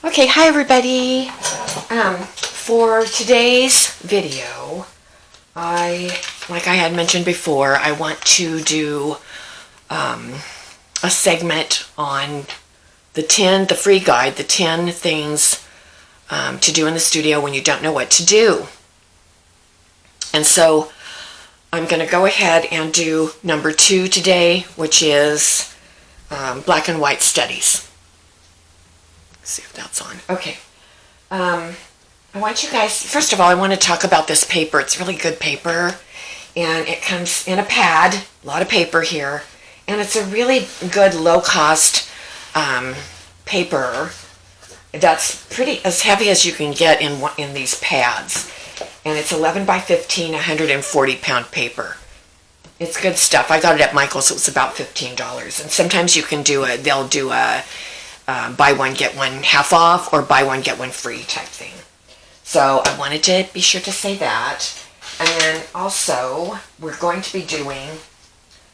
Okay, hi everybody. For today's video, like I had mentioned before, I want to do a segment on the free guide, the 10 things to do in the studio when you don't know what to do. And so I'm going to go ahead and do number 2 today, which is black and white studies. See if that's on. Okay. I want you guys, first of all, I want to talk about this paper. It's really good paper, and it comes in a pad, a lot of paper here, and it's a really good low-cost paper that's pretty as heavy as you can get in these pads, and it's 11 by 15, 140-pound paper. It's good stuff. I got it at Michael's. It was about $15, and sometimes you can do they'll do a buy one, get one half off, or buy one, get one free type thing. So I wanted to be sure to say that. And then also, we're going to be doing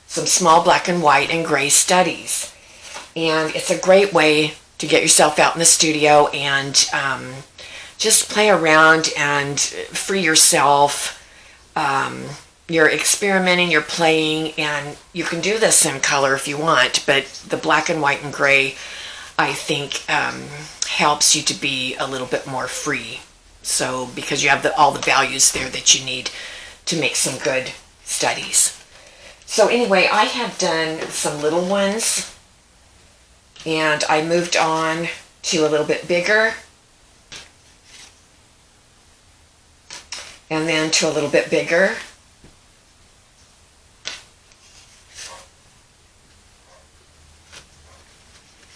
some small black and white and gray studies. And it's a great way to get yourself out in the studio and just play around and free yourself. You're experimenting, you're playing, and you can do this in color if you want, but the black and white and gray, I think, helps you to be a little bit more free. So, because you have all the values there that you need to make some good studies. So anyway, I have done some little ones, and I moved on to a little bit bigger, and then to a little bit bigger,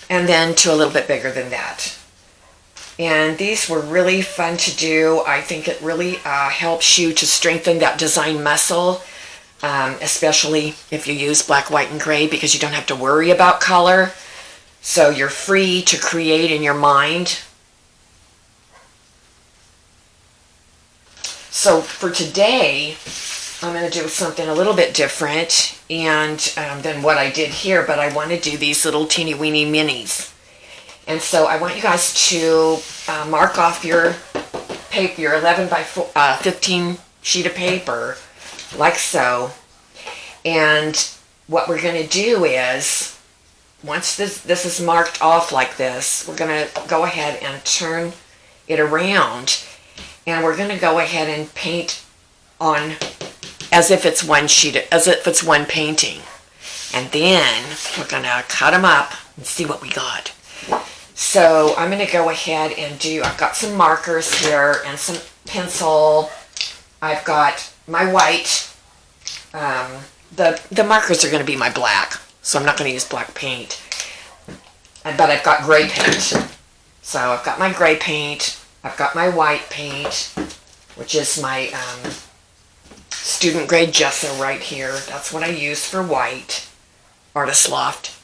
and then to a little bit bigger than that. And these were really fun to do. I think it really helps you to strengthen that design muscle, especially if you use black, white, and gray, because you don't have to worry about color. So you're free to create in your mind. So for today, I'm going to do something a little bit different than what I did here, but I want to do these little teeny weeny minis. And so I want you guys to mark off your paper, your 11 by 15 sheet of paper, like so. And what we're going to do is, once this is marked off like this, we're going to go ahead and turn it around, and we're going to go ahead and paint on as if it's one painting. And then we're going to cut them up and see what we got. So I'm going to go ahead and I've got some markers here and some pencil. I've got my white. The markers are going to be my black, so I'm not going to use black paint. But I've got gray paint. So I've got my gray paint. I've got my white paint, which is my student grade gesso right here. That's what I use for white, Artist Loft.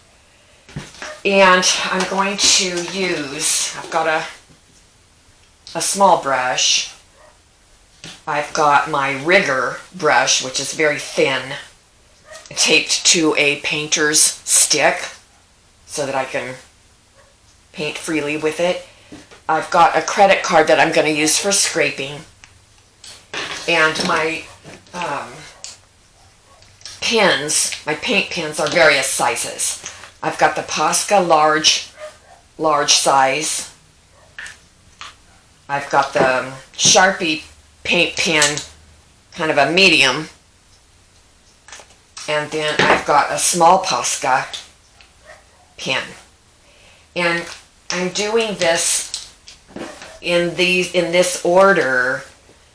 And I'm going to use, I've got a small brush. I've got my rigger brush, which is very thin, taped to a painter's stick so that I can paint freely with it. I've got a credit card that I'm going to use for scraping. And my pens, my paint pens, are various sizes. I've got the Posca large size. I've got the Sharpie paint pen, kind of a medium. And then I've got a small Posca pen. And I'm doing this in this order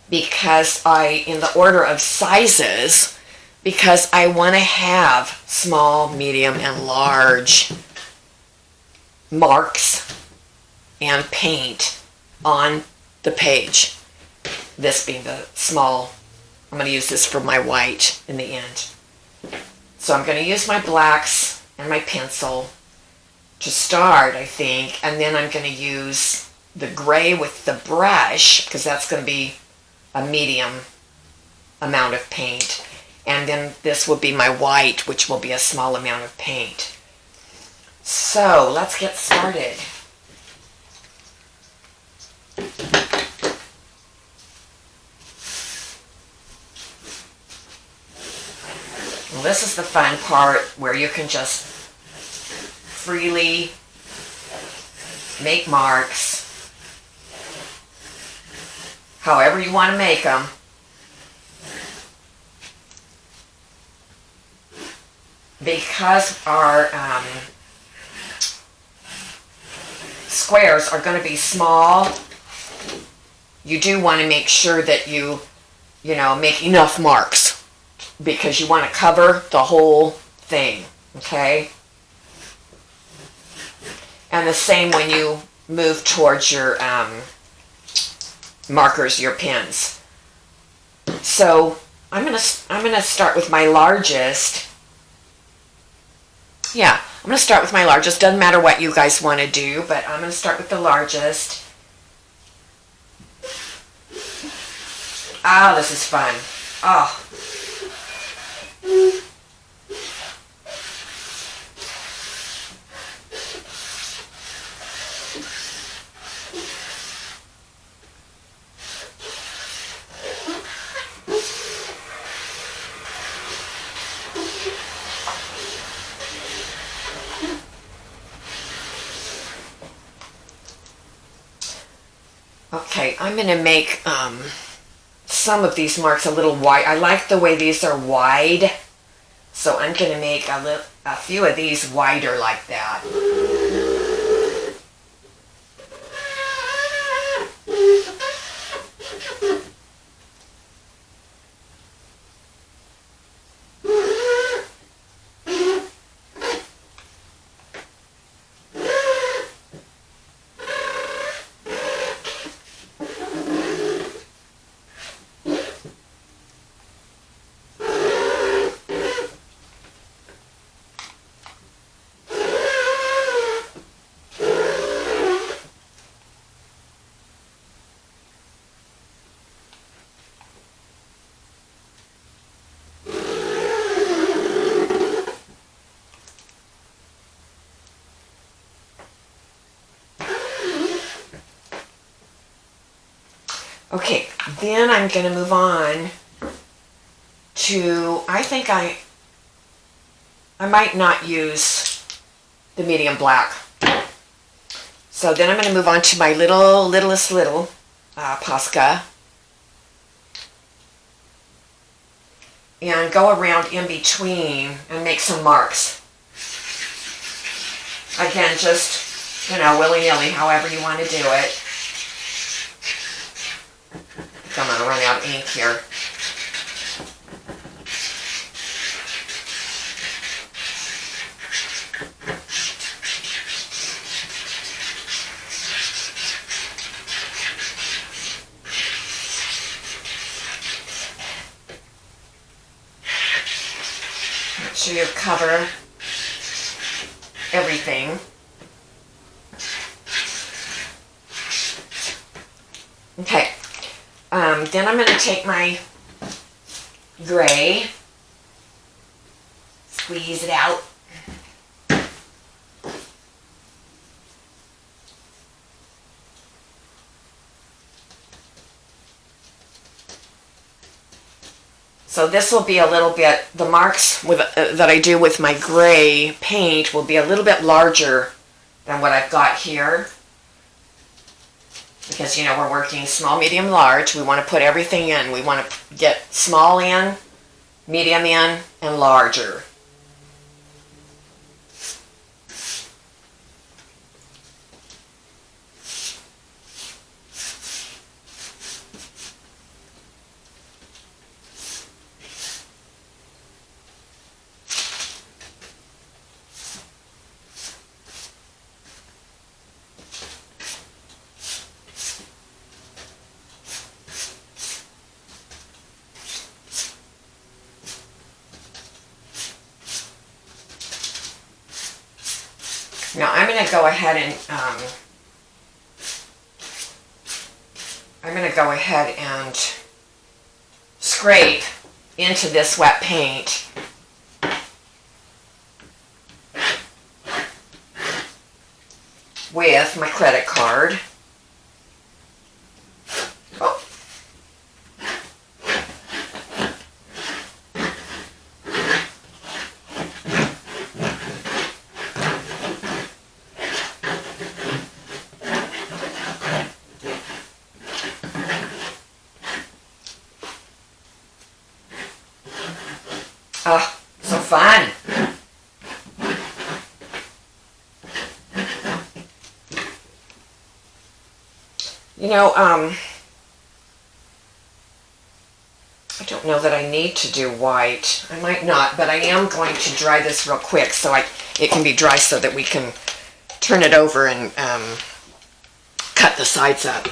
because in the order of sizes, because I want to have small, medium, and large marks and paint on the page. This being the small, I'm going to use this for my white in the end. So I'm going to use my blacks and my pencil to start, I think, and then I'm going to use the gray with the brush, because that's going to be a medium amount of paint. And then this will be my white, which will be a small amount of paint. So let's get started. this is the fun part where you can just freely make marks however you want to make them. Because our squares are going to be small, you do want to make sure that you make enough marks, because you want to cover the whole thing, okay? And the same when you move towards your markers, your pens. So I'm gonna start with my largest. Yeah, I'm gonna start with my largest. Doesn't matter what you guys want to do, but I'm gonna start with the largest. Ah, this is fun. Oh. Okay, I'm going to make some of these marks a little wide. I like the way these are wide, so I'm going to make a few of these wider like that. Okay, then I'm going to move on to, I think I might not use the medium black. So then I'm going to move on to my littlest Posca. And go around in between and make some marks. Again, just, willy-nilly, however you want to do it. I'm going to run out of ink here. Make sure you cover everything. Okay. Then I'm going to take my gray, squeeze it out. So this will be a little bit, the marks that I do with my gray paint will be a little bit larger than what I've got here. Because, we're working small, medium, large. We want to put everything in. We want to get small in, medium in, and larger. Now I'm going to go ahead and scrape into this wet paint. With my credit card. Oh. Oh, so fun. You know, I don't know that I need to do white. I might not, but I am going to dry this real quick so it can be dry so that we can turn it over and cut the sides up.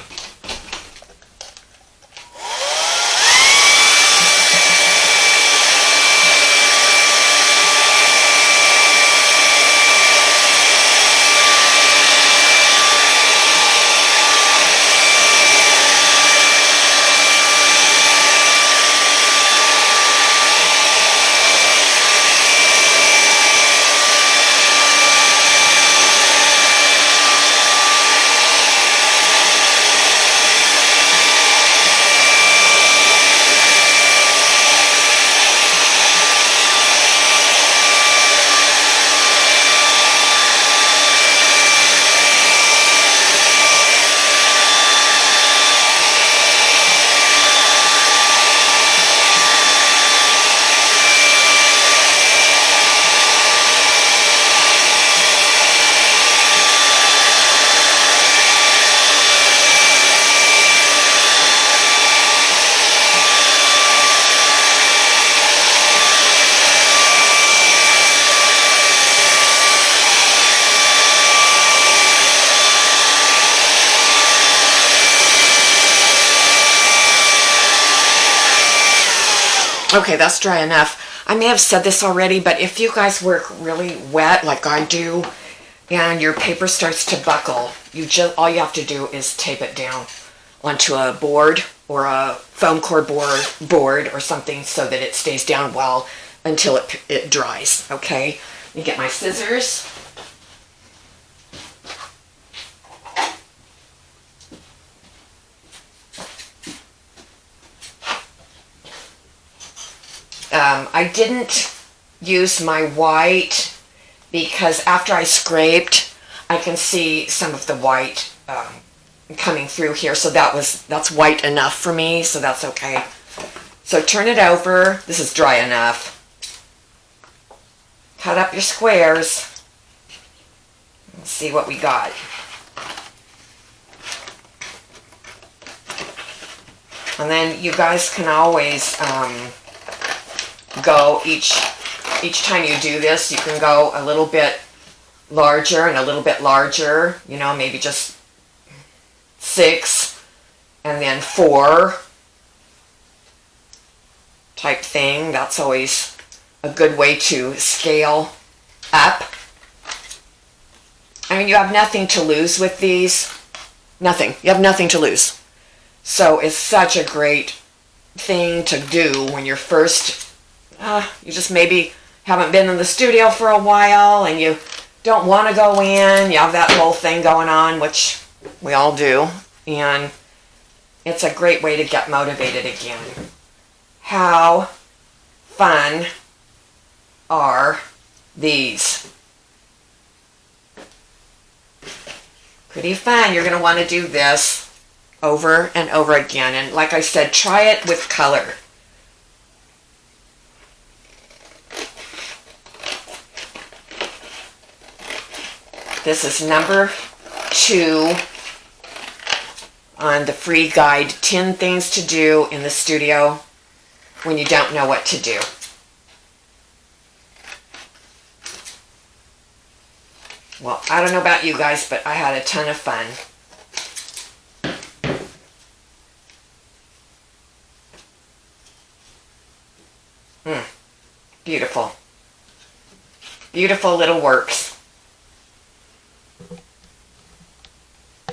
Okay, that's dry enough. I may have said this already, but if you guys work really wet like I do and your paper starts to buckle, all you have to do is tape it down onto a board or a foam core board or something so that it stays down well until it dries, okay? You get my scissors. I didn't use my white because after I scraped, I can see some of the white coming through here, so that's white enough for me, so that's okay. So turn it over. This is dry enough. Cut up your squares. Let's see what we got. And then you guys can always go each time you do this, you can go a little bit larger and a little bit larger, you know, maybe just 6 and then 4 type thing. That's always a good way to scale up. I mean, you have nothing to lose with these. Nothing. You have nothing to lose. So it's such a great thing to do when you're first, you just maybe haven't been in the studio for a while and you don't want to go in. You have that whole thing going on, which we all do. And it's a great way to get motivated again. How fun are these? Pretty fun. You're going to want to do this over and over again. And like I said, try it with color. This is number 2 on the free guide, 10 things to do in the studio when you don't know what to do. Well, I don't know about you guys, but I had a ton of fun. Beautiful. Beautiful little works.